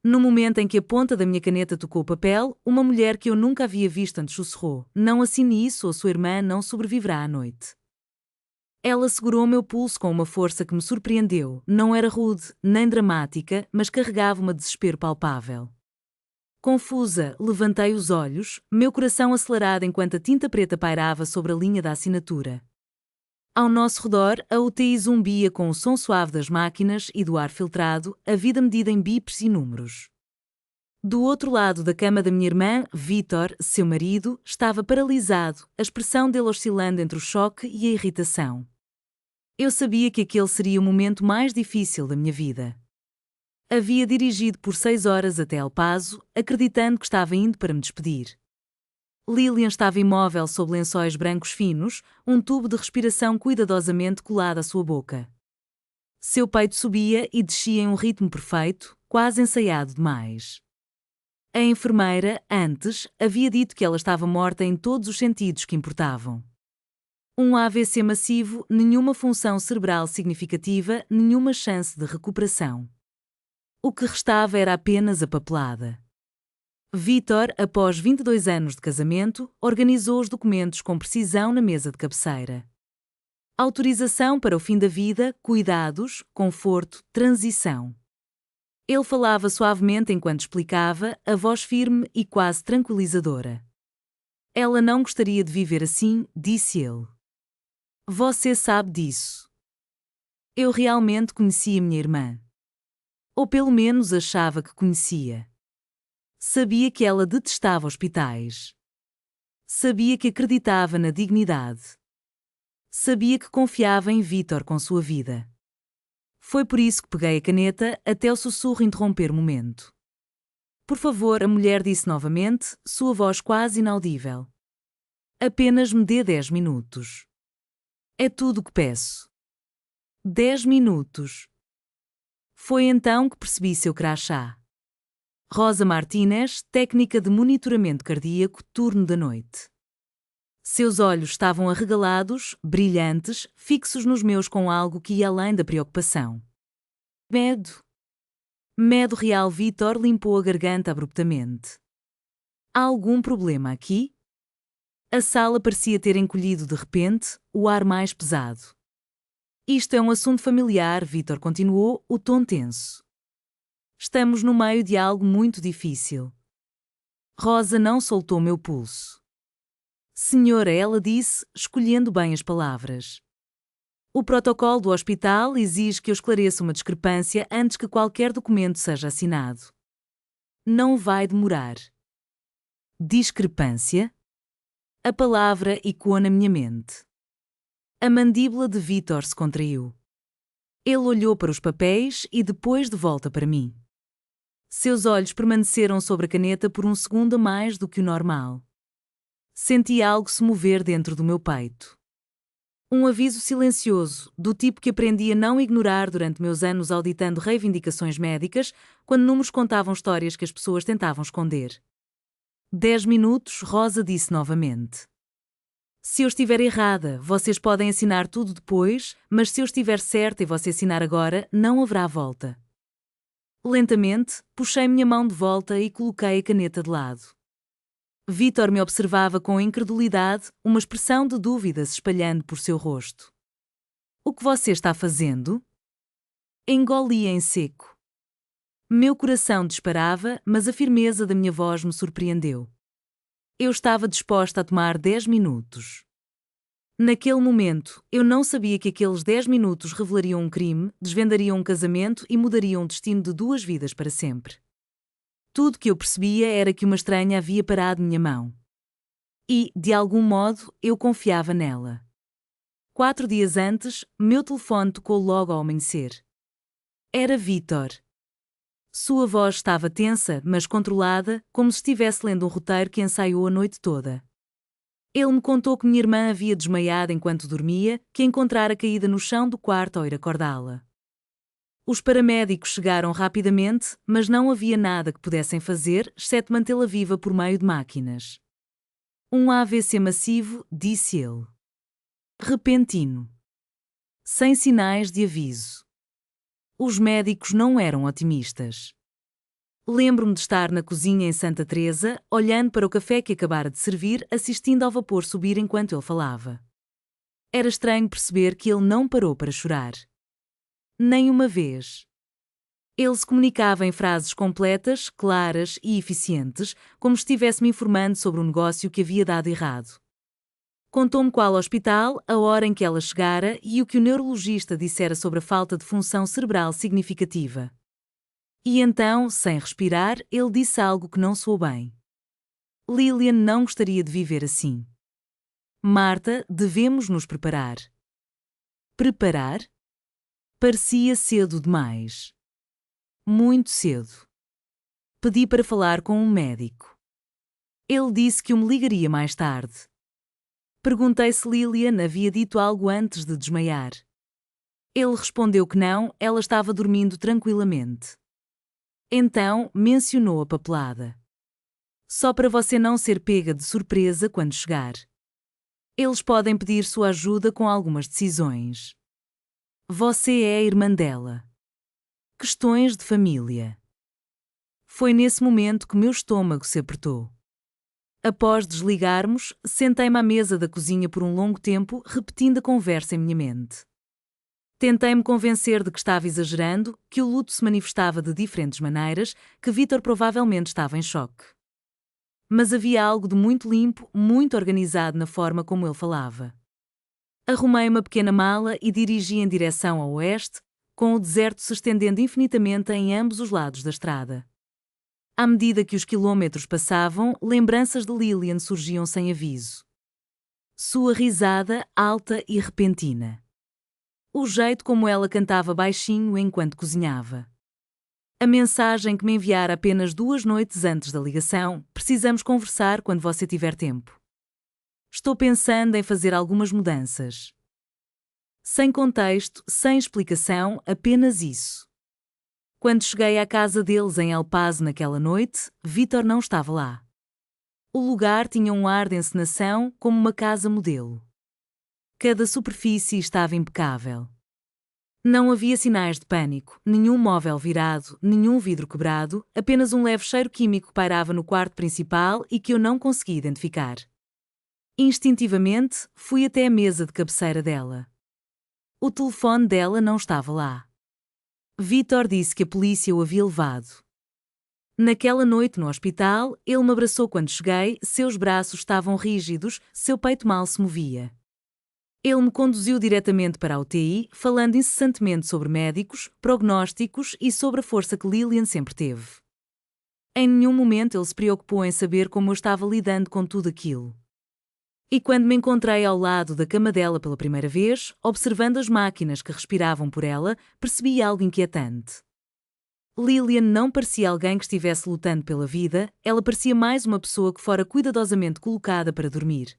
No momento em que a ponta da minha caneta tocou o papel, uma mulher que eu nunca havia visto antes sussurrou: "Não assine isso ou sua irmã não sobreviverá à noite." Ela segurou meu pulso com uma força que me surpreendeu. Não era rude, nem dramática, mas carregava uma desespero palpável. Confusa, levantei os olhos, meu coração acelerado enquanto a tinta preta pairava sobre a linha da assinatura. Ao nosso redor, a UTI zumbia com o som suave das máquinas e do ar filtrado, a vida medida em bips e números. Do outro lado da cama da minha irmã, Vítor, seu marido, estava paralisado, a expressão dele oscilando entre o choque e a irritação. Eu sabia que aquele seria o momento mais difícil da minha vida. Havia dirigido por 6 horas até El Paso, acreditando que estava indo para me despedir. Lilian estava imóvel sob lençóis brancos finos, um tubo de respiração cuidadosamente colado à sua boca. Seu peito subia e descia em um ritmo perfeito, quase ensaiado demais. A enfermeira, antes, havia dito que ela estava morta em todos os sentidos que importavam. Um AVC massivo, nenhuma função cerebral significativa, nenhuma chance de recuperação. O que restava era apenas a papelada. Vítor, após 22 anos de casamento, organizou os documentos com precisão na mesa de cabeceira. Autorização para o fim da vida, cuidados, conforto, transição. Ele falava suavemente enquanto explicava, a voz firme e quase tranquilizadora. Ela não gostaria de viver assim, disse ele. Você sabe disso. Eu realmente conhecia minha irmã. Ou pelo menos achava que conhecia. Sabia que ela detestava hospitais. Sabia que acreditava na dignidade. Sabia que confiava em Vítor com sua vida. Foi por isso que peguei a caneta até o sussurro interromper o momento. Por favor, a mulher disse novamente, sua voz quase inaudível. Apenas me dê 10 minutos. É tudo o que peço. 10 minutos. Foi então que percebi seu crachá. Rosa Martínez, técnica de monitoramento cardíaco, turno da noite. Seus olhos estavam arregalados, brilhantes, fixos nos meus com algo que ia além da preocupação. Medo. Medo real. Vítor limpou a garganta abruptamente. Há algum problema aqui? A sala parecia ter encolhido de repente, o ar mais pesado. Isto é um assunto familiar, Vítor continuou, o tom tenso. Estamos no meio de algo muito difícil. Rosa não soltou meu pulso. Senhora, ela disse, escolhendo bem as palavras. O protocolo do hospital exige que eu esclareça uma discrepância antes que qualquer documento seja assinado. Não vai demorar. Discrepância? A palavra ecoou na minha mente. A mandíbula de Vítor se contraiu. Ele olhou para os papéis e depois de volta para mim. Seus olhos permaneceram sobre a caneta por um segundo a mais do que o normal. Senti algo se mover dentro do meu peito. Um aviso silencioso, do tipo que aprendi a não ignorar durante meus anos auditando reivindicações médicas, quando números contavam histórias que as pessoas tentavam esconder. 10 minutos, Rosa disse novamente. Se eu estiver errada, vocês podem assinar tudo depois, mas se eu estiver certa e você assinar agora, não haverá volta. Lentamente, puxei minha mão de volta e coloquei a caneta de lado. Vítor me observava com incredulidade, uma expressão de dúvida se espalhando por seu rosto. O que você está fazendo? Engoli em seco. Meu coração disparava, mas a firmeza da minha voz me surpreendeu. Eu estava disposta a tomar 10 minutos. Naquele momento, eu não sabia que aqueles 10 minutos revelariam um crime, desvendariam um casamento e mudariam o destino de 2 vidas para sempre. Tudo que eu percebia era que uma estranha havia parado minha mão. E, de algum modo, eu confiava nela. 4 dias antes, meu telefone tocou logo ao amanhecer. Era Vítor. Sua voz estava tensa, mas controlada, como se estivesse lendo um roteiro que ensaiou a noite toda. Ele me contou que minha irmã havia desmaiado enquanto dormia, que encontrara caída no chão do quarto ao ir acordá-la. Os paramédicos chegaram rapidamente, mas não havia nada que pudessem fazer, exceto mantê-la viva por meio de máquinas. Um AVC massivo, disse ele. Repentino. Sem sinais de aviso. Os médicos não eram otimistas. Lembro-me de estar na cozinha em Santa Teresa, olhando para o café que acabara de servir, assistindo ao vapor subir enquanto ele falava. Era estranho perceber que ele não parou para chorar. Nem uma vez. Ele se comunicava em frases completas, claras e eficientes, como se estivesse me informando sobre um negócio que havia dado errado. Contou-me qual hospital, a hora em que ela chegara e o que o neurologista dissera sobre a falta de função cerebral significativa. E então, sem respirar, ele disse algo que não soou bem. Lilian não gostaria de viver assim. Marta, devemos nos preparar. Preparar? Parecia cedo demais. Muito cedo. Pedi para falar com um médico. Ele disse que o me ligaria mais tarde. Perguntei se Lilian havia dito algo antes de desmaiar. Ele respondeu que não, ela estava dormindo tranquilamente. Então, mencionou a papelada. Só para você não ser pega de surpresa quando chegar. Eles podem pedir sua ajuda com algumas decisões. Você é a irmã dela. Questões de família. Foi nesse momento que meu estômago se apertou. Após desligarmos, sentei-me à mesa da cozinha por um longo tempo, repetindo a conversa em minha mente. Tentei-me convencer de que estava exagerando, que o luto se manifestava de diferentes maneiras, que Vítor provavelmente estava em choque. Mas havia algo de muito limpo, muito organizado na forma como ele falava. Arrumei uma pequena mala e dirigi em direção ao oeste, com o deserto se estendendo infinitamente em ambos os lados da estrada. À medida que os quilômetros passavam, lembranças de Lilian surgiam sem aviso. Sua risada alta e repentina. O jeito como ela cantava baixinho enquanto cozinhava. A mensagem que me enviara apenas 2 noites antes da ligação: precisamos conversar quando você tiver tempo. Estou pensando em fazer algumas mudanças. Sem contexto, sem explicação, apenas isso. Quando cheguei à casa deles em El Paso naquela noite, Vítor não estava lá. O lugar tinha um ar de encenação, como uma casa modelo. Cada superfície estava impecável. Não havia sinais de pânico, nenhum móvel virado, nenhum vidro quebrado, apenas um leve cheiro químico pairava no quarto principal e que eu não consegui identificar. Instintivamente, fui até a mesa de cabeceira dela. O telefone dela não estava lá. Vítor disse que a polícia o havia levado. Naquela noite no hospital, ele me abraçou quando cheguei, seus braços estavam rígidos, seu peito mal se movia. Ele me conduziu diretamente para a UTI, falando incessantemente sobre médicos, prognósticos e sobre a força que Lilian sempre teve. Em nenhum momento ele se preocupou em saber como eu estava lidando com tudo aquilo. E quando me encontrei ao lado da cama dela pela primeira vez, observando as máquinas que respiravam por ela, percebi algo inquietante. Lilian não parecia alguém que estivesse lutando pela vida, ela parecia mais uma pessoa que fora cuidadosamente colocada para dormir.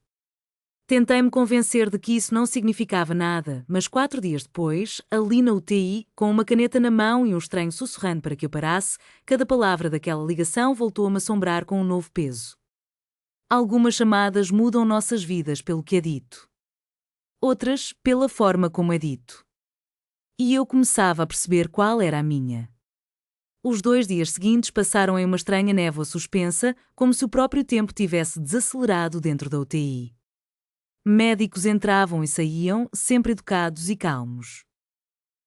Tentei-me convencer de que isso não significava nada, mas 4 dias depois, ali na UTI, com uma caneta na mão e um estranho sussurrando para que eu parasse, cada palavra daquela ligação voltou a me assombrar com um novo peso. Algumas chamadas mudam nossas vidas pelo que é dito. Outras, pela forma como é dito. E eu começava a perceber qual era a minha. Os 2 dias seguintes passaram em uma estranha névoa suspensa, como se o próprio tempo tivesse desacelerado dentro da UTI. Médicos entravam e saíam, sempre educados e calmos.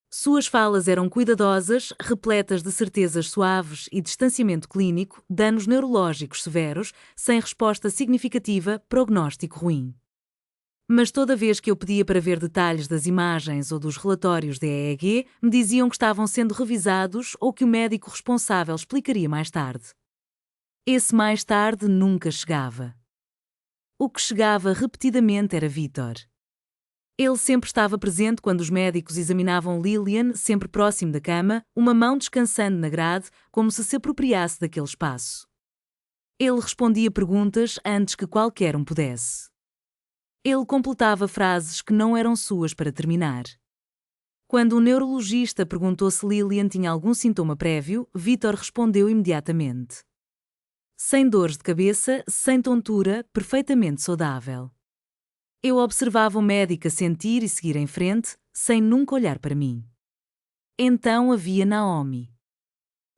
Suas falas eram cuidadosas, repletas de certezas suaves e distanciamento clínico, danos neurológicos severos, sem resposta significativa, prognóstico ruim. Mas toda vez que eu pedia para ver detalhes das imagens ou dos relatórios de EEG, me diziam que estavam sendo revisados ou que o médico responsável explicaria mais tarde. Esse mais tarde nunca chegava. O que chegava repetidamente era Vítor. Ele sempre estava presente quando os médicos examinavam Lilian, sempre próximo da cama, uma mão descansando na grade, como se apropriasse daquele espaço. Ele respondia perguntas antes que qualquer um pudesse. Ele completava frases que não eram suas para terminar. Quando o neurologista perguntou se Lilian tinha algum sintoma prévio, Vítor respondeu imediatamente. Sem dores de cabeça, sem tontura, perfeitamente saudável. Eu observava o médico a sentir e seguir em frente, sem nunca olhar para mim. Então havia Naomi.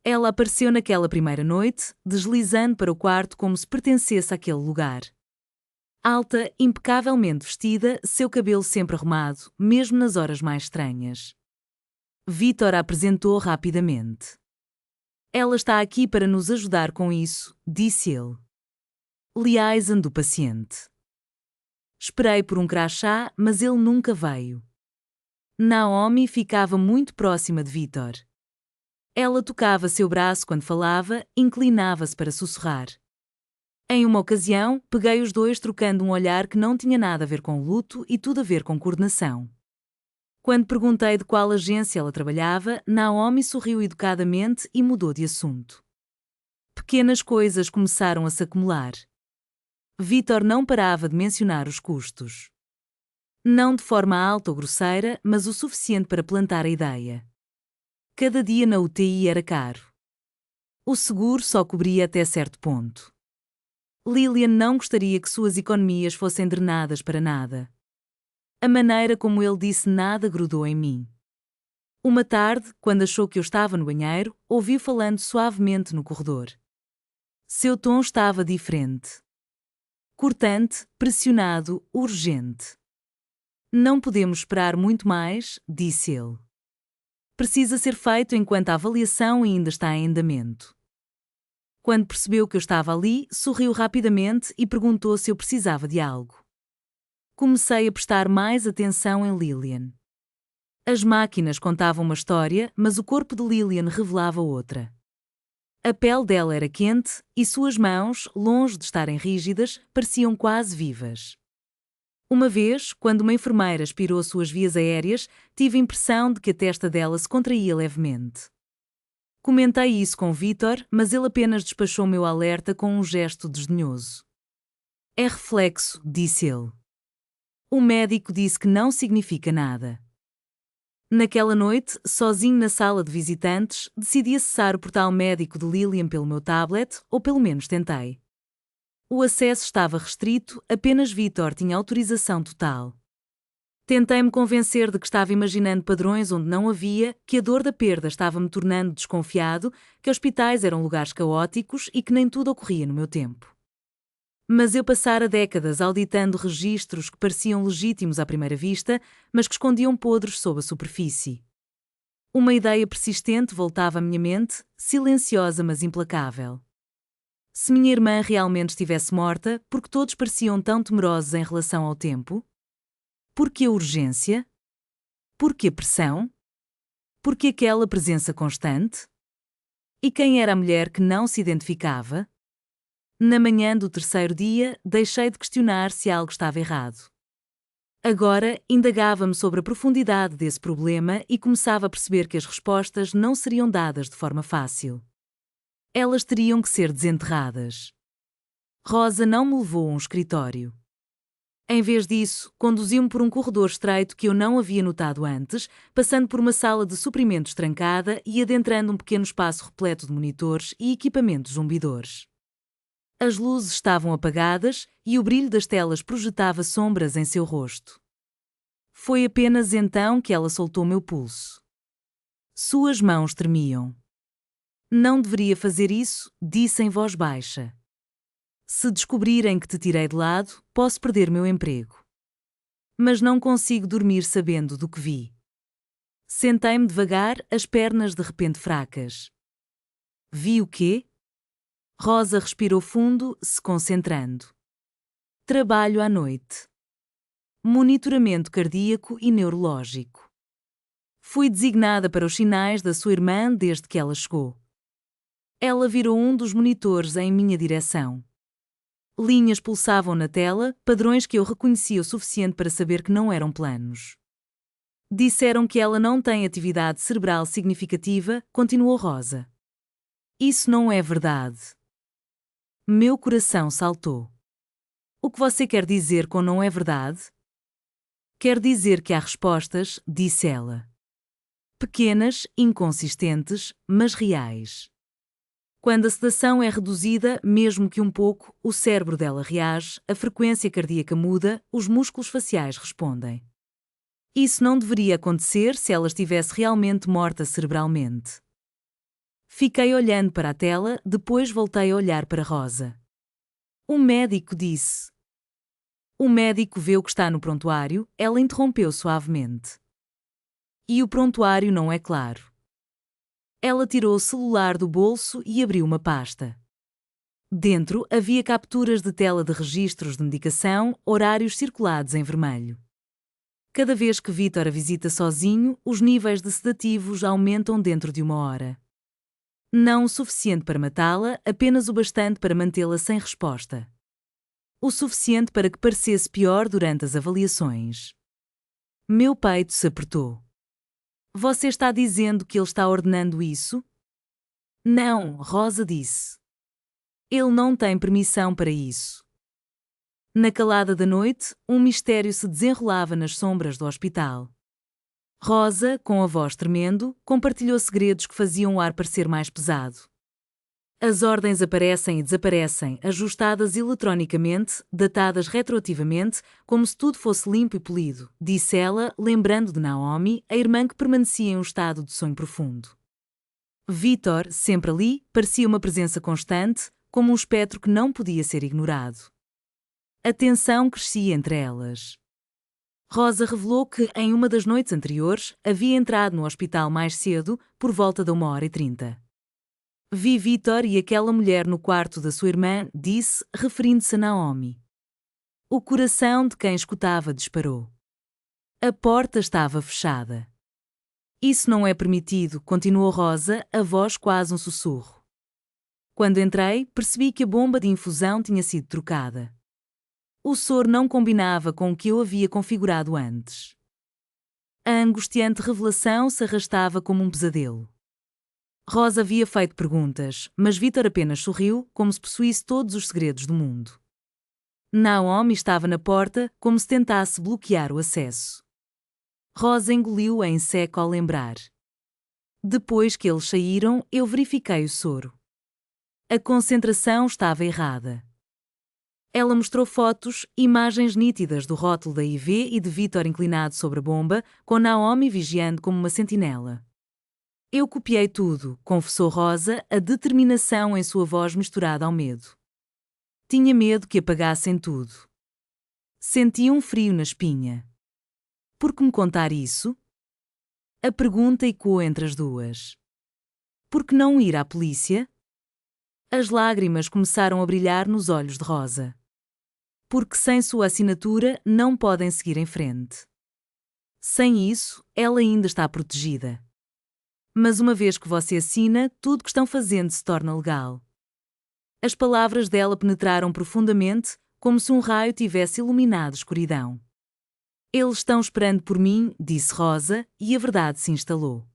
Ela apareceu naquela primeira noite, deslizando para o quarto como se pertencesse àquele lugar. Alta, impecavelmente vestida, seu cabelo sempre arrumado, mesmo nas horas mais estranhas. Vítor a apresentou rapidamente. Ela está aqui para nos ajudar com isso, disse ele. Liaison do paciente. Esperei por um crachá, mas ele nunca veio. Naomi ficava muito próxima de Vítor. Ela tocava seu braço quando falava, inclinava-se para sussurrar. Em uma ocasião, peguei os dois trocando um olhar que não tinha nada a ver com luto e tudo a ver com coordenação. Quando perguntei de qual agência ela trabalhava, Naomi sorriu educadamente e mudou de assunto. Pequenas coisas começaram a se acumular. Vítor não parava de mencionar os custos. Não de forma alta ou grosseira, mas o suficiente para plantar a ideia. Cada dia na UTI era caro. O seguro só cobria até certo ponto. Lilian não gostaria que suas economias fossem drenadas para nada. A maneira como ele disse nada grudou em mim. Uma tarde, quando achou que eu estava no banheiro, ouviu falando suavemente no corredor. Seu tom estava diferente. Cortante, pressionado, urgente. Não podemos esperar muito mais, disse ele. Precisa ser feito enquanto a avaliação ainda está em andamento. Quando percebeu que eu estava ali, sorriu rapidamente e perguntou se eu precisava de algo. Comecei a prestar mais atenção em Lilian. As máquinas contavam uma história, mas o corpo de Lilian revelava outra. A pele dela era quente e suas mãos, longe de estarem rígidas, pareciam quase vivas. Uma vez, quando uma enfermeira aspirou suas vias aéreas, tive a impressão de que a testa dela se contraía levemente. Comentei isso com Vítor, mas ele apenas despachou meu alerta com um gesto desdenhoso. É reflexo, disse ele. O médico disse que não significa nada. Naquela noite, sozinho na sala de visitantes, decidi acessar o portal médico de Lilian pelo meu tablet, ou pelo menos tentei. O acesso estava restrito, apenas Vítor tinha autorização total. Tentei-me convencer de que estava imaginando padrões onde não havia, que a dor da perda estava me tornando desconfiado, que hospitais eram lugares caóticos e que nem tudo ocorria no meu tempo. Mas eu passara décadas auditando registros que pareciam legítimos à primeira vista, mas que escondiam podres sob a superfície. Uma ideia persistente voltava à minha mente, silenciosa mas implacável. Se minha irmã realmente estivesse morta, por que todos pareciam tão temerosos em relação ao tempo? Por que a urgência? Por que a pressão? Por que aquela presença constante? E quem era a mulher que não se identificava? Na manhã do terceiro dia, deixei de questionar se algo estava errado. Agora, indagava-me sobre a profundidade desse problema e começava a perceber que as respostas não seriam dadas de forma fácil. Elas teriam que ser desenterradas. Rosa não me levou a um escritório. Em vez disso, conduziu-me por um corredor estreito que eu não havia notado antes, passando por uma sala de suprimentos trancada e adentrando um pequeno espaço repleto de monitores e equipamentos zumbidores. As luzes estavam apagadas e o brilho das telas projetava sombras em seu rosto. Foi apenas então que ela soltou meu pulso. Suas mãos tremiam. Não deveria fazer isso, disse em voz baixa. Se descobrirem que te tirei de lado, posso perder meu emprego. Mas não consigo dormir sabendo do que vi. Sentei-me devagar, as pernas de repente fracas. Vi o quê? Rosa respirou fundo, se concentrando. Trabalho à noite. Monitoramento cardíaco e neurológico. Fui designada para os sinais da sua irmã desde que ela chegou. Ela virou um dos monitores em minha direção. Linhas pulsavam na tela, padrões que eu reconhecia o suficiente para saber que não eram planos. Disseram que ela não tem atividade cerebral significativa, continuou Rosa. Isso não é verdade. Meu coração saltou. O que você quer dizer com não é verdade? Quer dizer que há respostas, disse ela. Pequenas, inconsistentes, mas reais. Quando a sedação é reduzida, mesmo que um pouco, o cérebro dela reage, a frequência cardíaca muda, os músculos faciais respondem. Isso não deveria acontecer se ela estivesse realmente morta cerebralmente. Fiquei olhando para a tela, depois voltei a olhar para Rosa. O médico disse. O médico vê o que está no prontuário, ela interrompeu suavemente. E o prontuário não é claro. Ela tirou o celular do bolso e abriu uma pasta. Dentro havia capturas de tela de registros de medicação, horários circulados em vermelho. Cada vez que Vítor a visita sozinho, os níveis de sedativos aumentam dentro de 1 hora. Não o suficiente para matá-la, apenas o bastante para mantê-la sem resposta. O suficiente para que parecesse pior durante as avaliações. Meu peito se apertou. Você está dizendo que ele está ordenando isso? Não, Rosa disse. Ele não tem permissão para isso. Na calada da noite, um mistério se desenrolava nas sombras do hospital. Rosa, com a voz tremendo, compartilhou segredos que faziam o ar parecer mais pesado. As ordens aparecem e desaparecem, ajustadas eletronicamente, datadas retroativamente, como se tudo fosse limpo e polido, disse ela, lembrando de Naomi, a irmã que permanecia em um estado de sonho profundo. Vítor, sempre ali, parecia uma presença constante, como um espectro que não podia ser ignorado. A tensão crescia entre elas. Rosa revelou que, em uma das noites anteriores, havia entrado no hospital mais cedo, por volta da 1h30. Vi Vítor e aquela mulher no quarto da sua irmã, disse, referindo-se a Naomi. O coração de quem escutava disparou. A porta estava fechada. Isso não é permitido, continuou Rosa, a voz quase um sussurro. Quando entrei, percebi que a bomba de infusão tinha sido trocada. O soro não combinava com o que eu havia configurado antes. A angustiante revelação se arrastava como um pesadelo. Rosa havia feito perguntas, mas Vítor apenas sorriu, como se possuísse todos os segredos do mundo. Naomi estava na porta, como se tentasse bloquear o acesso. Rosa engoliu em seco ao lembrar. Depois que eles saíram, eu verifiquei o soro. A concentração estava errada. Ela mostrou fotos, imagens nítidas do rótulo da IV e de Vítor inclinado sobre a bomba, com Naomi vigiando como uma sentinela. Eu copiei tudo, confessou Rosa, a determinação em sua voz misturada ao medo. Tinha medo que apagassem tudo. Senti um frio na espinha. Por que me contar isso? A pergunta ecoou entre as duas. Por que não ir à polícia? As lágrimas começaram a brilhar nos olhos de Rosa. Porque sem sua assinatura não podem seguir em frente. Sem isso, ela ainda está protegida. Mas uma vez que você assina, tudo que estão fazendo se torna legal. As palavras dela penetraram profundamente, como se um raio tivesse iluminado a escuridão. Eles estão esperando por mim, disse Rosa, e a verdade se instalou.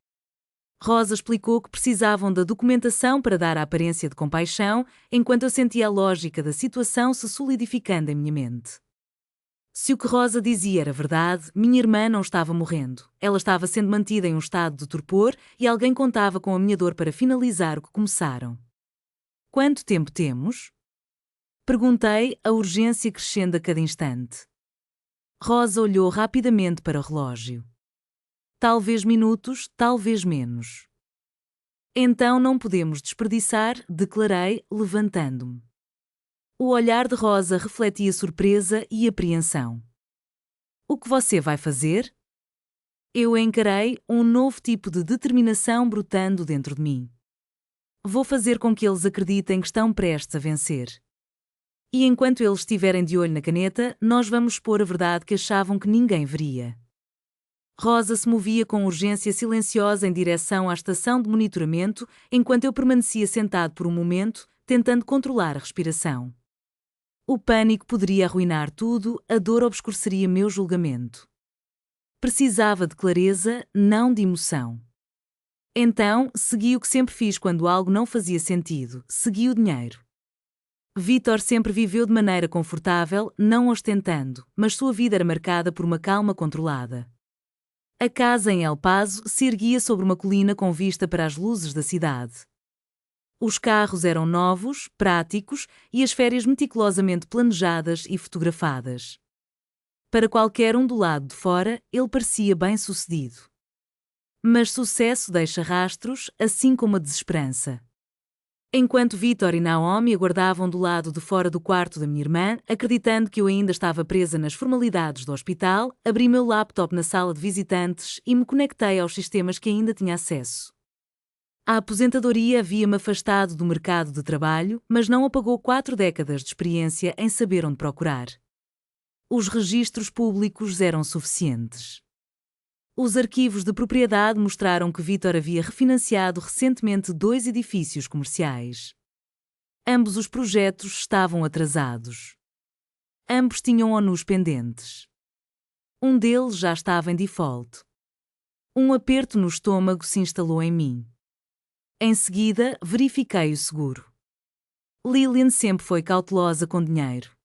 Rosa explicou que precisavam da documentação para dar a aparência de compaixão, enquanto eu sentia a lógica da situação se solidificando em minha mente. Se o que Rosa dizia era verdade, minha irmã não estava morrendo. Ela estava sendo mantida em um estado de torpor e alguém contava com a minha dor para finalizar o que começaram. Quanto tempo temos? Perguntei, a urgência crescendo a cada instante. Rosa olhou rapidamente para o relógio. Talvez minutos, talvez menos. Então não podemos desperdiçar, declarei, levantando-me. O olhar de Rosa refletia surpresa e apreensão. O que você vai fazer? Eu encarei, um novo tipo de determinação brotando dentro de mim. Vou fazer com que eles acreditem que estão prestes a vencer. E enquanto eles estiverem de olho na caneta, nós vamos expor a verdade que achavam que ninguém veria. Rosa se movia com urgência silenciosa em direção à estação de monitoramento, enquanto eu permanecia sentado por um momento, tentando controlar a respiração. O pânico poderia arruinar tudo, a dor obscureceria meu julgamento. Precisava de clareza, não de emoção. Então, segui o que sempre fiz quando algo não fazia sentido, segui o dinheiro. Vítor sempre viveu de maneira confortável, não ostentando, mas sua vida era marcada por uma calma controlada. A casa em El Paso se erguia sobre uma colina com vista para as luzes da cidade. Os carros eram novos, práticos e as férias meticulosamente planejadas e fotografadas. Para qualquer um do lado de fora, ele parecia bem-sucedido. Mas sucesso deixa rastros, assim como a desesperança. Enquanto Vítor e Naomi aguardavam do lado de fora do quarto da minha irmã, acreditando que eu ainda estava presa nas formalidades do hospital, abri meu laptop na sala de visitantes e me conectei aos sistemas que ainda tinha acesso. A aposentadoria havia-me afastado do mercado de trabalho, mas não apagou 4 décadas de experiência em saber onde procurar. Os registros públicos eram suficientes. Os arquivos de propriedade mostraram que Vítor havia refinanciado recentemente 2 edifícios comerciais. Ambos os projetos estavam atrasados. Ambos tinham ONUs pendentes. Um deles já estava em default. Um aperto no estômago se instalou em mim. Em seguida, verifiquei o seguro. Lillian sempre foi cautelosa com dinheiro.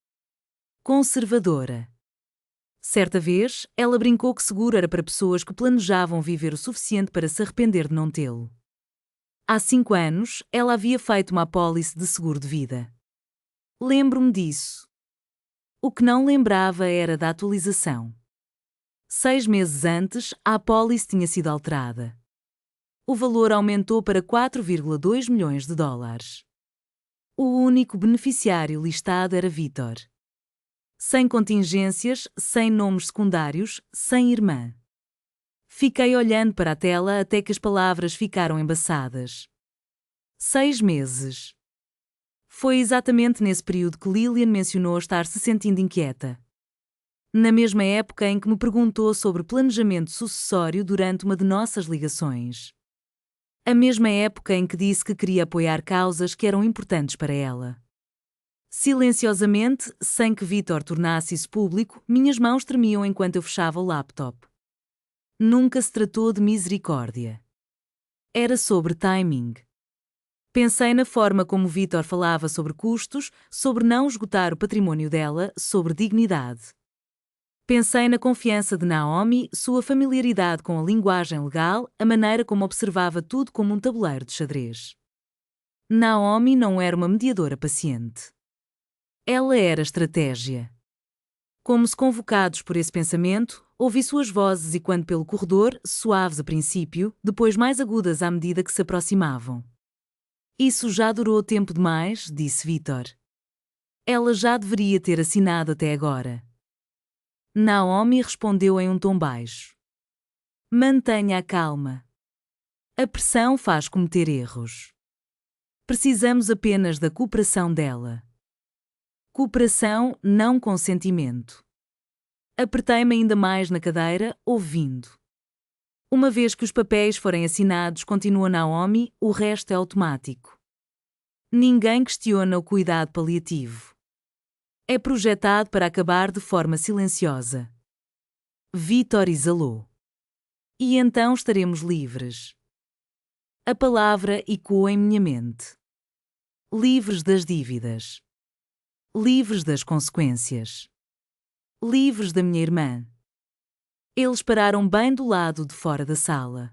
Conservadora. Certa vez, ela brincou que seguro era para pessoas que planejavam viver o suficiente para se arrepender de não tê-lo. Há 5 anos, ela havia feito uma apólice de seguro de vida. Lembro-me disso. O que não lembrava era da atualização. 6 meses antes, a apólice tinha sido alterada. O valor aumentou para 4,2 milhões de dólares. O único beneficiário listado era Vítor. Sem contingências, sem nomes secundários, sem irmã. Fiquei olhando para a tela até que as palavras ficaram embaçadas. 6 meses. Foi exatamente nesse período que Lillian mencionou estar se sentindo inquieta. Na mesma época em que me perguntou sobre planejamento sucessório durante uma de nossas ligações. A mesma época em que disse que queria apoiar causas que eram importantes para ela. Silenciosamente, sem que Vítor tornasse isso público, minhas mãos tremiam enquanto eu fechava o laptop. Nunca se tratou de misericórdia. Era sobre timing. Pensei na forma como Vítor falava sobre custos, sobre não esgotar o patrimônio dela, sobre dignidade. Pensei na confiança de Naomi, sua familiaridade com a linguagem legal, a maneira como observava tudo como um tabuleiro de xadrez. Naomi não era uma mediadora paciente. Ela era estratégia. Como se convocados por esse pensamento, ouvi suas vozes e quando pelo corredor, suaves a princípio, depois mais agudas à medida que se aproximavam. Isso já durou tempo demais, disse Vítor. Ela já deveria ter assinado até agora. Naomi respondeu em um tom baixo. Mantenha a calma. A pressão faz cometer erros. Precisamos apenas da cooperação dela. Cooperação, não consentimento. Apertei-me ainda mais na cadeira, ouvindo. Uma vez que os papéis forem assinados, continua Naomi, o resto é automático. Ninguém questiona o cuidado paliativo. É projetado para acabar de forma silenciosa. Vítor exalou. E então estaremos livres. A palavra ecoa em minha mente. Livres das dívidas. Livres das consequências. Livres da minha irmã. Eles pararam bem do lado de fora da sala.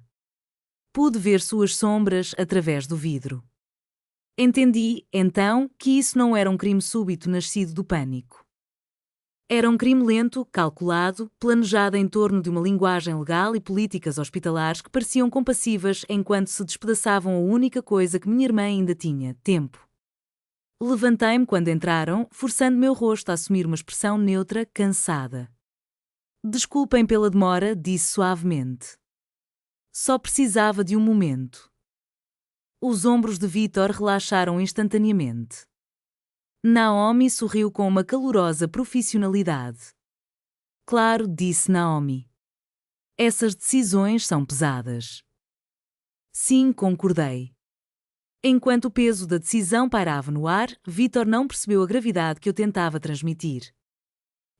Pude ver suas sombras através do vidro. Entendi, então, que isso não era um crime súbito nascido do pânico. Era um crime lento, calculado, planejado em torno de uma linguagem legal e políticas hospitalares que pareciam compassivas enquanto se despedaçavam a única coisa que minha irmã ainda tinha: tempo. Levantei-me quando entraram, forçando meu rosto a assumir uma expressão neutra, cansada. Desculpem pela demora, disse suavemente. Só precisava de um momento. Os ombros de Vítor relaxaram instantaneamente. Naomi sorriu com uma calorosa profissionalidade. Claro, disse Naomi. Essas decisões são pesadas. Sim, concordei. Enquanto o peso da decisão pairava no ar, Vítor não percebeu a gravidade que eu tentava transmitir.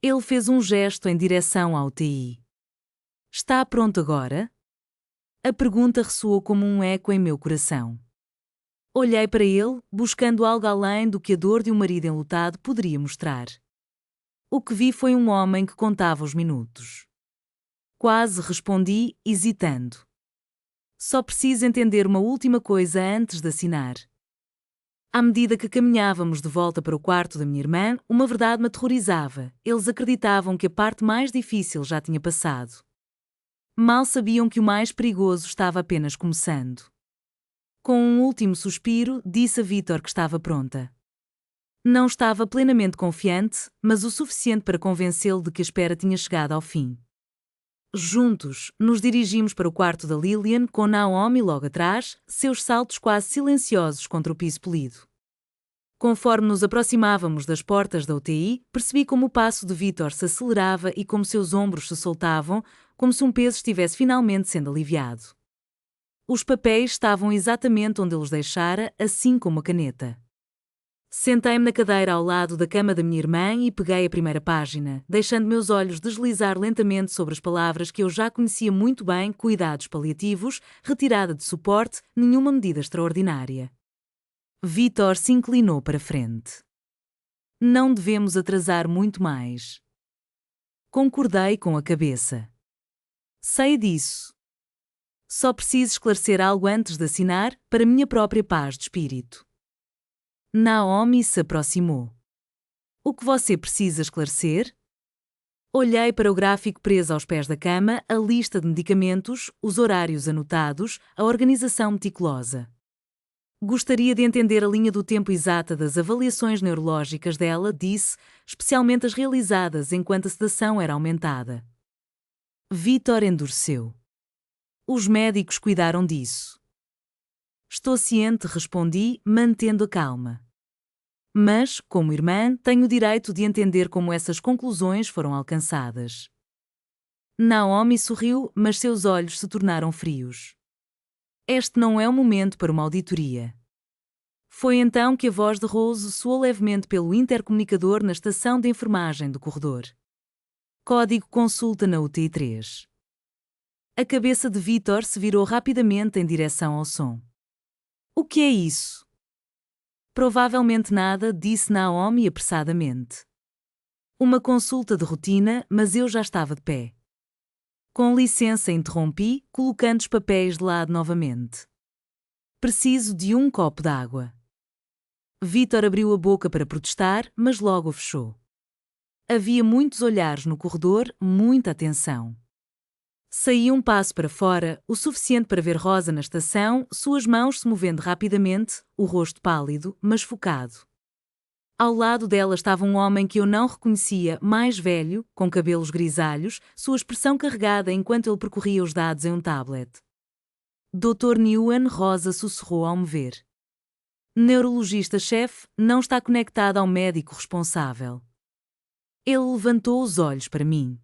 Ele fez um gesto em direção ao UTI. Está pronto agora? A pergunta ressoou como um eco em meu coração. Olhei para ele, buscando algo além do que a dor de um marido enlutado poderia mostrar. O que vi foi um homem que contava os minutos. Quase respondi, hesitando. Só preciso entender uma última coisa antes de assinar. À medida que caminhávamos de volta para o quarto da minha irmã, uma verdade me aterrorizava. Eles acreditavam que a parte mais difícil já tinha passado. Mal sabiam que o mais perigoso estava apenas começando. Com um último suspiro, disse a Vítor que estava pronta. Não estava plenamente confiante, mas o suficiente para convencê-lo de que a espera tinha chegado ao fim. Juntos, nos dirigimos para o quarto da Lillian, com Naomi logo atrás, seus saltos quase silenciosos contra o piso polido. Conforme nos aproximávamos das portas da UTI, percebi como o passo de Vítor se acelerava e como seus ombros se soltavam, como se um peso estivesse finalmente sendo aliviado. Os papéis estavam exatamente onde ele os deixara, assim como a caneta. Sentei-me na cadeira ao lado da cama da minha irmã e peguei a primeira página, deixando meus olhos deslizar lentamente sobre as palavras que eu já conhecia muito bem: cuidados paliativos, retirada de suporte, nenhuma medida extraordinária. Vítor se inclinou para frente. Não devemos atrasar muito mais. Concordei com a cabeça. Sei disso. Só preciso esclarecer algo antes de assinar, para minha própria paz de espírito. Naomi se aproximou. O que você precisa esclarecer? Olhei para o gráfico preso aos pés da cama, a lista de medicamentos, os horários anotados, a organização meticulosa. Gostaria de entender a linha do tempo exata das avaliações neurológicas dela, disse, especialmente as realizadas enquanto a sedação era aumentada. Vítor endureceu. Os médicos cuidaram disso. Estou ciente, respondi, mantendo a calma. Mas, como irmã, tenho o direito de entender como essas conclusões foram alcançadas. Naomi sorriu, mas seus olhos se tornaram frios. Este não é o momento para uma auditoria. Foi então que a voz de Rose soou levemente pelo intercomunicador na estação de enfermagem do corredor. Código consulta na UTI 3. A cabeça de Vítor se virou rapidamente em direção ao som. O que é isso? Provavelmente nada, disse Naomi apressadamente. Uma consulta de rotina, mas eu já estava de pé. Com licença, interrompi, colocando os papéis de lado novamente. Preciso de um copo d'água. Vítor abriu a boca para protestar, mas logo a fechou. Havia muitos olhares no corredor, muita atenção. Saí um passo para fora, o suficiente para ver Rosa na estação, suas mãos se movendo rapidamente, o rosto pálido, mas focado. Ao lado dela estava um homem que eu não reconhecia, mais velho, com cabelos grisalhos, sua expressão carregada enquanto ele percorria os dados em um tablet. Dr. Newen, Rosa sussurrou ao me ver. Neurologista-chefe, não está conectado ao médico responsável. Ele levantou os olhos para mim.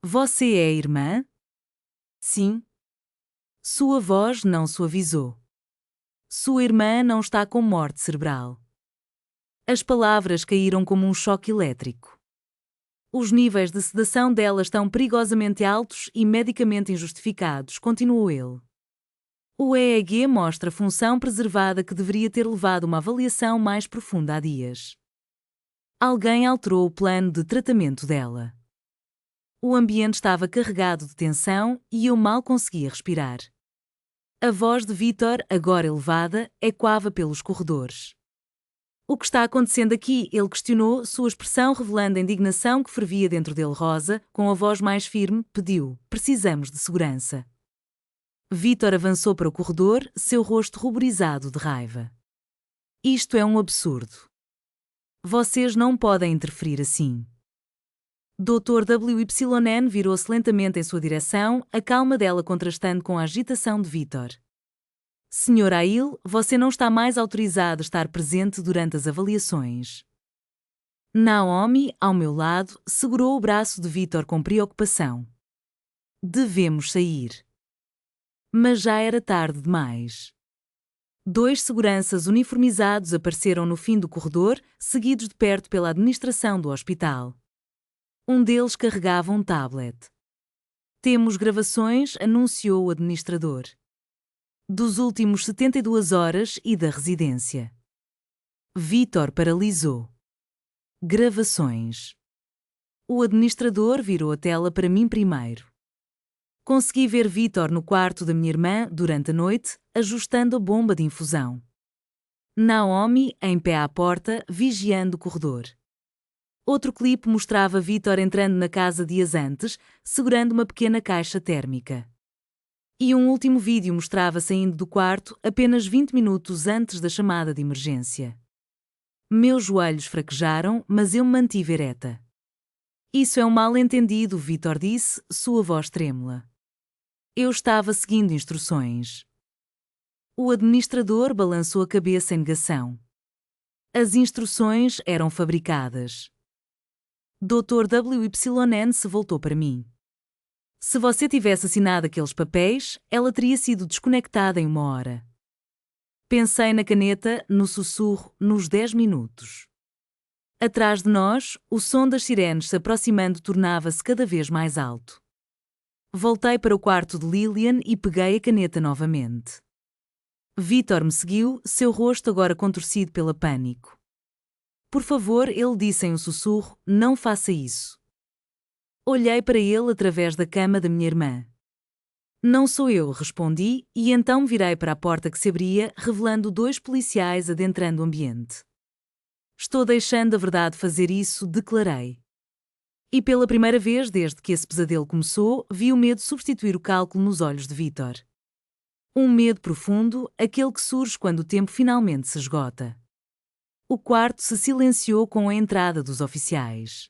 Você é a irmã? Sim. Sua voz não suavizou. Sua irmã não está com morte cerebral. As palavras caíram como um choque elétrico. Os níveis de sedação dela estão perigosamente altos e medicamente injustificados, continuou ele. O EEG mostra função preservada que deveria ter levado uma avaliação mais profunda há dias. Alguém alterou o plano de tratamento dela. O ambiente estava carregado de tensão e eu mal conseguia respirar. A voz de Vítor, agora elevada, ecoava pelos corredores. O que está acontecendo aqui? Ele questionou, sua expressão revelando a indignação que fervia dentro dele. Rosa, com a voz mais firme, pediu: precisamos de segurança. Vítor avançou para o corredor, seu rosto ruborizado de raiva. Isto é um absurdo. Vocês não podem interferir assim. Dr. WYN virou-se lentamente em sua direção, a calma dela contrastando com a agitação de Vítor. Sr. Ail, você não está mais autorizado a estar presente durante as avaliações. Naomi, ao meu lado, segurou o braço de Vítor com preocupação. Devemos sair. Mas já era tarde demais. 2 seguranças uniformizados apareceram no fim do corredor, seguidos de perto pela administração do hospital. Um deles carregava um tablet. Temos gravações, anunciou o administrador. Dos últimos 72 horas e da residência. Vítor paralisou. Gravações. O administrador virou a tela para mim primeiro. Consegui ver Vítor no quarto da minha irmã durante a noite, ajustando a bomba de infusão. Naomi, em pé à porta, vigiando o corredor. Outro clipe mostrava Vítor entrando na casa dias antes, segurando uma pequena caixa térmica. E um último vídeo mostrava saindo do quarto apenas 20 minutos antes da chamada de emergência. Meus joelhos fraquejaram, mas eu me mantive ereta. Isso é um mal-entendido, Vítor disse, sua voz trêmula. Eu estava seguindo instruções. O administrador balançou a cabeça em negação. As instruções eram fabricadas. Dr. WYN se voltou para mim. Se você tivesse assinado aqueles papéis, ela teria sido desconectada em 1 hora. Pensei na caneta, no sussurro, nos 10 minutos. Atrás de nós, o som das sirenes se aproximando tornava-se cada vez mais alto. Voltei para o quarto de Lillian e peguei a caneta novamente. Vítor me seguiu, seu rosto agora contorcido pelo pânico. Por favor, ele disse em um sussurro, não faça isso. Olhei para ele através da cama da minha irmã. Não sou eu, respondi, e então me virei para a porta que se abria, revelando 2 policiais adentrando o ambiente. Estou deixando a verdade fazer isso, declarei. E pela primeira vez desde que esse pesadelo começou, vi o medo substituir o cálculo nos olhos de Vítor. Um medo profundo, aquele que surge quando o tempo finalmente se esgota. O quarto se silenciou com a entrada dos oficiais.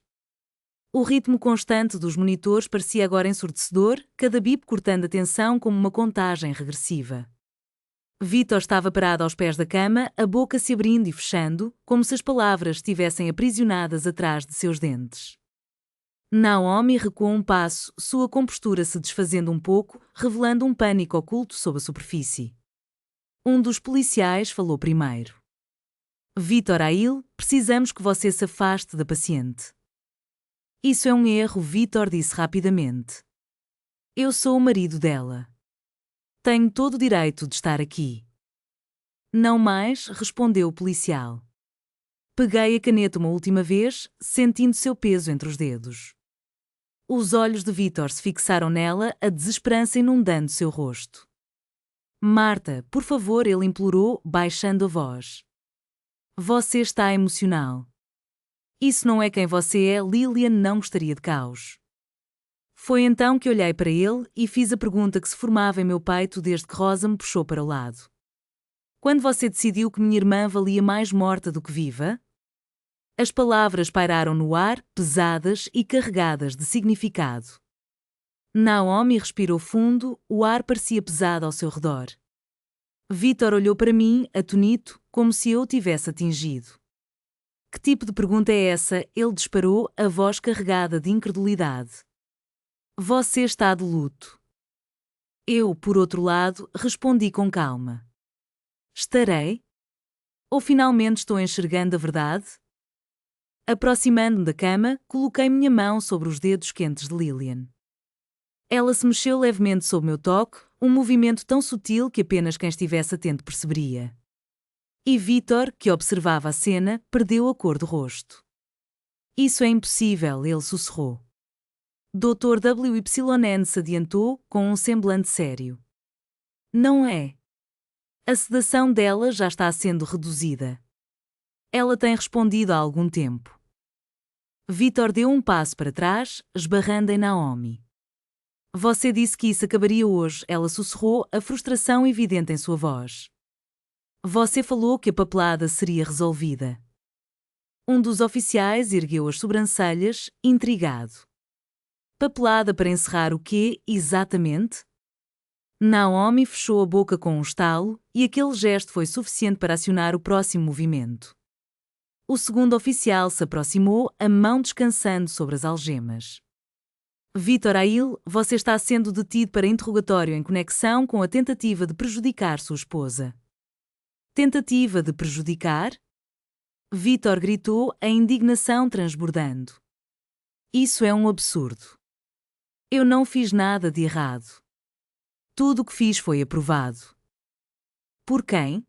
O ritmo constante dos monitores parecia agora ensurdecedor, cada bip cortando a tensão como uma contagem regressiva. Vítor estava parado aos pés da cama, a boca se abrindo e fechando, como se as palavras estivessem aprisionadas atrás de seus dentes. Naomi recuou um passo, sua compostura se desfazendo um pouco, revelando um pânico oculto sob a superfície. Um dos policiais falou primeiro. Vítor Ail, precisamos que você se afaste da paciente. Isso é um erro, Vítor disse rapidamente. Eu sou o marido dela. Tenho todo o direito de estar aqui. Não mais, respondeu o policial. Peguei a caneta uma última vez, sentindo seu peso entre os dedos. Os olhos de Vítor se fixaram nela, a desesperança inundando seu rosto. Marta, por favor, ele implorou, baixando a voz. Você está emocional. Isso não é quem você é, Lillian não gostaria de caos. Foi então que olhei para ele e fiz a pergunta que se formava em meu peito desde que Rosa me puxou para o lado. Quando você decidiu que minha irmã valia mais morta do que viva? As palavras pairaram no ar, pesadas e carregadas de significado. Naomi respirou fundo, o ar parecia pesado ao seu redor. Vítor olhou para mim, atonito, como se eu o tivesse atingido. Que tipo de pergunta é essa? Ele disparou, a voz carregada de incredulidade. Você está de luto. Eu, por outro lado, respondi com calma. Estarei? Ou finalmente estou enxergando a verdade? Aproximando-me da cama, coloquei minha mão sobre os dedos quentes de Lillian. Ela se mexeu levemente sob meu toque, um movimento tão sutil que apenas quem estivesse atento perceberia. E Vítor, que observava a cena, perdeu a cor do rosto. Isso é impossível, ele sussurrou. Dr. WYN se adiantou, com um semblante sério. Não é. A sedação dela já está sendo reduzida. Ela tem respondido há algum tempo. Vítor deu um passo para trás, esbarrando em Naomi. Você disse que isso acabaria hoje, ela sussurrou, a frustração evidente em sua voz. Você falou que a papelada seria resolvida. Um dos oficiais ergueu as sobrancelhas, intrigado. Papelada para encerrar o quê, exatamente? Naomi fechou a boca com um estalo, e aquele gesto foi suficiente para acionar o próximo movimento. O segundo oficial se aproximou, a mão descansando sobre as algemas. Vítor Ail, você está sendo detido para interrogatório em conexão com a tentativa de prejudicar sua esposa. Tentativa de prejudicar? Vítor gritou, a indignação transbordando. Isso é um absurdo. Eu não fiz nada de errado. Tudo o que fiz foi aprovado. Por quem?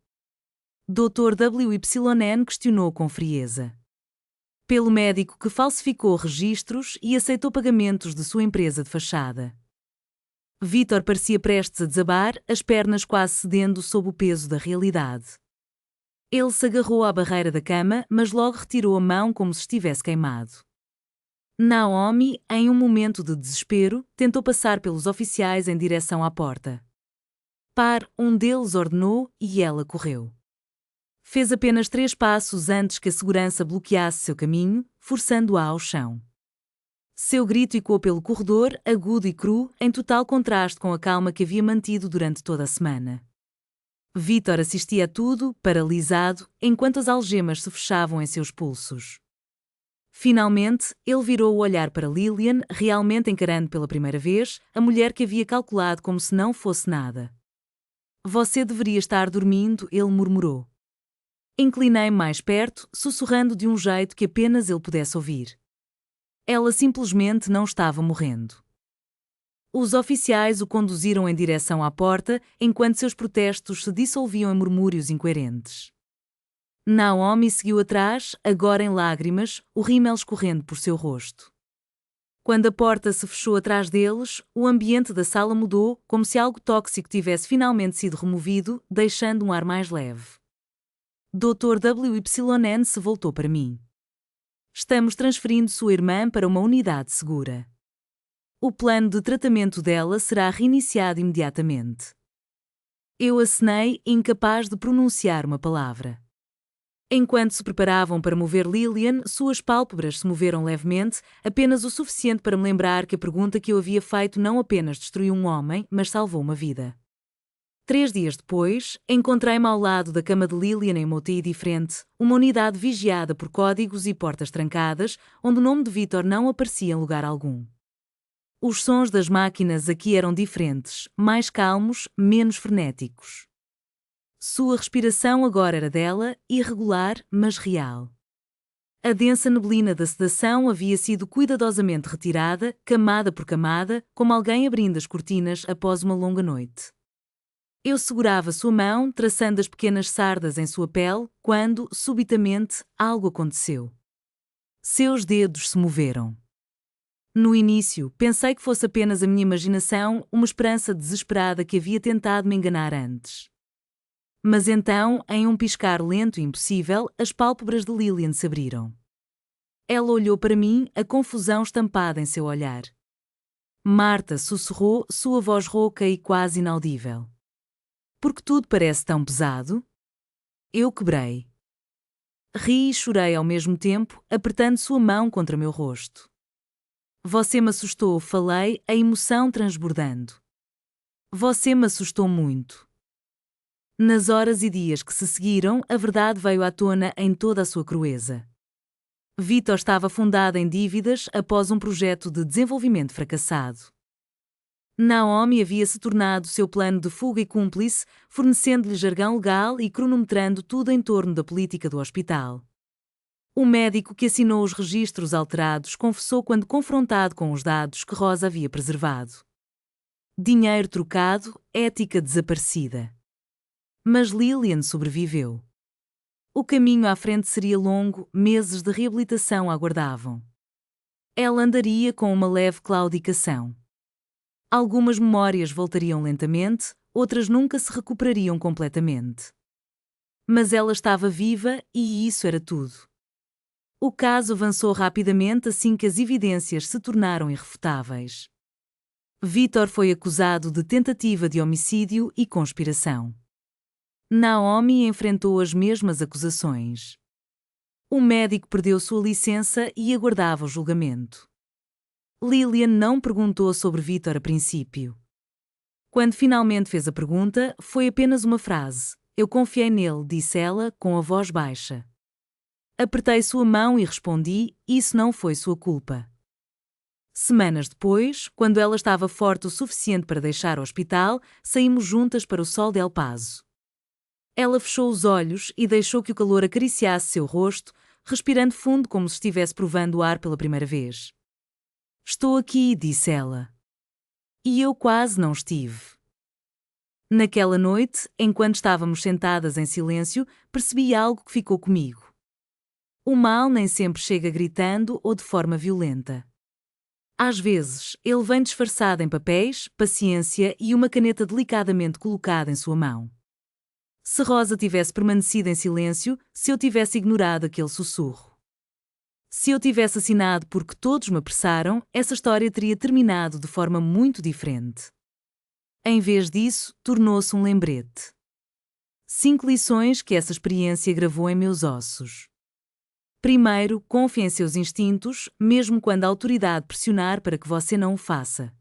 Dr. WYN questionou com frieza. Pelo médico que falsificou registros e aceitou pagamentos de sua empresa de fachada. Vítor parecia prestes a desabar, as pernas quase cedendo sob o peso da realidade. Ele se agarrou à barreira da cama, mas logo retirou a mão como se estivesse queimado. Naomi, em um momento de desespero, tentou passar pelos oficiais em direção à porta. Pare, um deles ordenou, e ela correu. Fez apenas 3 passos antes que a segurança bloqueasse seu caminho, forçando-a ao chão. Seu grito ecoou pelo corredor, agudo e cru, em total contraste com a calma que havia mantido durante toda a semana. Vítor assistia a tudo, paralisado, enquanto as algemas se fechavam em seus pulsos. Finalmente, ele virou o olhar para Lillian, realmente encarando pela primeira vez a mulher que havia calculado como se não fosse nada. Você deveria estar dormindo, ele murmurou. Inclinei-me mais perto, sussurrando de um jeito que apenas ele pudesse ouvir. Ela simplesmente não estava morrendo. Os oficiais o conduziram em direção à porta, enquanto seus protestos se dissolviam em murmúrios incoerentes. Naomi seguiu atrás, agora em lágrimas, o rímel escorrendo por seu rosto. Quando a porta se fechou atrás deles, o ambiente da sala mudou, como se algo tóxico tivesse finalmente sido removido, deixando um ar mais leve. Dr. WYN se voltou para mim. Estamos transferindo sua irmã para uma unidade segura. O plano de tratamento dela será reiniciado imediatamente. Eu acenei, incapaz de pronunciar uma palavra. Enquanto se preparavam para mover Lillian, suas pálpebras se moveram levemente, apenas o suficiente para me lembrar que a pergunta que eu havia feito não apenas destruiu um homem, mas salvou uma vida. 3 dias depois, encontrei-me ao lado da cama de Lillian em uma UTI diferente, uma unidade vigiada por códigos e portas trancadas, onde o nome de Vítor não aparecia em lugar algum. Os sons das máquinas aqui eram diferentes, mais calmos, menos frenéticos. Sua respiração agora era dela, irregular, mas real. A densa neblina da sedação havia sido cuidadosamente retirada, camada por camada, como alguém abrindo as cortinas após uma longa noite. Eu segurava sua mão, traçando as pequenas sardas em sua pele, quando, subitamente, algo aconteceu. Seus dedos se moveram. No início, pensei que fosse apenas a minha imaginação, uma esperança desesperada que havia tentado me enganar antes. Mas então, em um piscar lento e impossível, as pálpebras de Lillian se abriram. Ela olhou para mim, a confusão estampada em seu olhar. Marta sussurrou, sua voz rouca e quase inaudível. Por que tudo parece tão pesado? Eu quebrei. Ri e chorei ao mesmo tempo, apertando sua mão contra meu rosto. Você me assustou, falei, a emoção transbordando. Você me assustou muito. Nas horas e dias que se seguiram, a verdade veio à tona em toda a sua crueza. Vítor estava afundado em dívidas após um projeto de desenvolvimento fracassado. Naomi havia se tornado seu plano de fuga e cúmplice, fornecendo-lhe jargão legal e cronometrando tudo em torno da política do hospital. O médico que assinou os registros alterados confessou quando confrontado com os dados que Rosa havia preservado. Dinheiro trocado, ética desaparecida. Mas Lillian sobreviveu. O caminho à frente seria longo, meses de reabilitação a aguardavam. Ela andaria com uma leve claudicação. Algumas memórias voltariam lentamente, outras nunca se recuperariam completamente. Mas ela estava viva e isso era tudo. O caso avançou rapidamente assim que as evidências se tornaram irrefutáveis. Vítor foi acusado de tentativa de homicídio e conspiração. Naomi enfrentou as mesmas acusações. O médico perdeu sua licença e aguardava o julgamento. Lillian não perguntou sobre Vítor a princípio. Quando finalmente fez a pergunta, foi apenas uma frase. Eu confiei nele, disse ela, com a voz baixa. Apertei sua mão e respondi, isso não foi sua culpa. Semanas depois, quando ela estava forte o suficiente para deixar o hospital, saímos juntas para o sol de El Paso. Ela fechou os olhos e deixou que o calor acariciasse seu rosto, respirando fundo como se estivesse provando o ar pela primeira vez. Estou aqui, disse ela. E eu quase não estive. Naquela noite, enquanto estávamos sentadas em silêncio, percebi algo que ficou comigo. O mal nem sempre chega gritando ou de forma violenta. Às vezes, ele vem disfarçado em papéis, paciência e uma caneta delicadamente colocada em sua mão. Se Rosa tivesse permanecido em silêncio, se eu tivesse ignorado aquele sussurro. Se eu tivesse assinado porque todos me apressaram, essa história teria terminado de forma muito diferente. Em vez disso, tornou-se um lembrete. 5 lições que essa experiência gravou em meus ossos. Primeiro, confie em seus instintos, mesmo quando a autoridade pressionar para que você não o faça.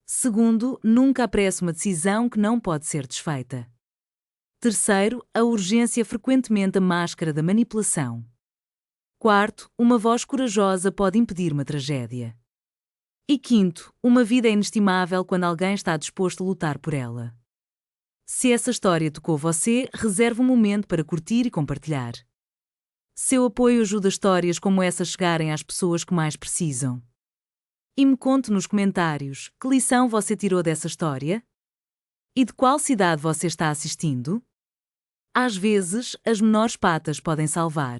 Segundo, nunca apresse uma decisão que não pode ser desfeita. Terceiro, a urgência é frequentemente a máscara da manipulação. Quarto, uma voz corajosa pode impedir uma tragédia. E quinto, uma vida é inestimável quando alguém está disposto a lutar por ela. Se essa história tocou você, reserve um momento para curtir e compartilhar. Seu apoio ajuda histórias como essa a chegarem às pessoas que mais precisam. E me conte nos comentários que lição você tirou dessa história? E de qual cidade você está assistindo? Às vezes, as menores patas podem salvar.